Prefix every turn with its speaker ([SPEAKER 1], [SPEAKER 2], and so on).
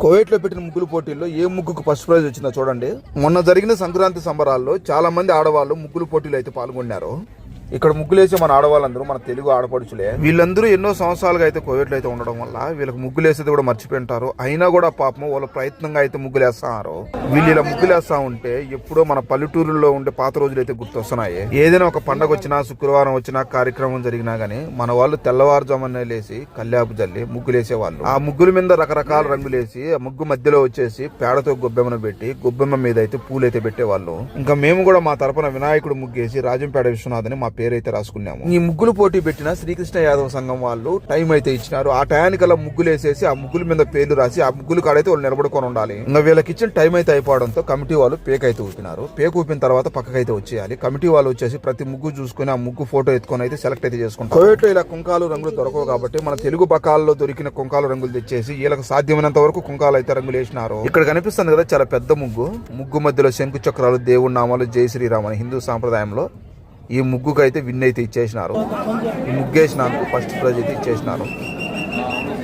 [SPEAKER 1] Kuwait లో పెట్టిన ముగ్గులు పోటీల్లో ఏ ముగ్గుకు ఫస్ట్ ప్రైజ్ వచ్చిందో చూడండి. మొన్న జరిగిన సంక్రాంతి సంబరాల్లో చాలా మంది ఆడవాళ్ళు ముగ్గులు పోటీలు అయితే పాల్గొన్నారు. ఇక్కడ ముగ్గులేసే మన ఆడవాళ్ళందరూ మన తెలుగు ఆడపడుచులే. వీళ్ళందరూ ఎన్నో సంవత్సరాలుగా అయితే కోవిడ్ లో అయితే ఉండడం వల్ల వీళ్ళకి ముగ్గులేసేది కూడా మర్చిపోయింటారు. అయినా కూడా పాపం వాళ్ళు ప్రయత్నంగా అయితే ముగ్గులేస్తున్నారు. వీళ్ళు ఇలా ముగ్గులేస్తా ఉంటే ఎప్పుడో మన పల్లెటూరులో ఉండే పాత రోజులు అయితే గుర్తొస్తున్నాయి. ఏదైనా ఒక పండగ వచ్చినా, శుక్రవారం వచ్చినా, కార్యక్రమం జరిగినా గానీ మన వాళ్ళు తెల్లవారుజామునే లేసి కల్లాపు జల్లి ముగ్గులేసేవాళ్ళు. ఆ ముగ్గుల మీద రకరకాల రంగులేసి ఆ ముగ్గు మధ్యలో వచ్చేసి పేడతో గొబ్బెమ్మను పెట్టి గొబ్బెమ్మ మీద అయితే పూలైతే పెట్టేవాళ్ళు. ఇంకా మేము కూడా మా తరపున వినాయకుడు ముగ్గేసి రాజంపేట విశ్వనాథ్ అని మా పేరైతే రాసుకున్నాము. ఈ ముగ్గులు పోటీ పెట్టిన శ్రీకృష్ణ యాదవ్ సంఘం వాళ్ళు టైం అయితే ఇచ్చినారు. ఆ టయానికల్లా ముగ్గులు వేసేసి ఆ ముగ్గుల మీద పేర్లు రాసి ఆ ముగ్గులు కాడైతే వాళ్ళు నిలబడుకొని ఉండాలి. ఇంకా వీళ్ళకి ఇచ్చిన టైం అయితే అయిపోవడంతో కమిటీ వాళ్ళు పేక్ అయితే ఊపినారు. పేక్ ఊపిన తర్వాత పక్కకైతే వచ్చేయాలి. కమిటీ వాళ్ళు వచ్చేసి ప్రతి ముగ్గు చూసుకుని ఆ ముగ్గు ఫోటో ఎత్తుకొని అయితే సెలెక్ట్ అయితే చేసుకుంటారు. కోవిడ్ లో ఇలా కుంకాలు రంగులు దొరకవు కాబట్టి మన తెలుగు బకాల్లో దొరికిన కుంకాలు రంగులు తెచ్చేసి వీళ్ళకి సాధ్యమైనంత వరకు కుంకాలు అయితే రంగులు వేసినారు. ఇక్కడ కనిపిస్తుంది కదా చాలా పెద్ద ముగ్గు. ముగ్గు మధ్యలో శంకు చక్రాలు, దేవుడి నామాలు, జై శ్రీరామ్ అని హిందూ సాంప్రదాయంలో ఈ ముగ్గుకు అయితే విన్ అయితే ఇచ్చేసినారు. ఈ ముగ్గేసినారు ఫస్ట్ ప్రైజ్ అయితే ఇచ్చేసినారు.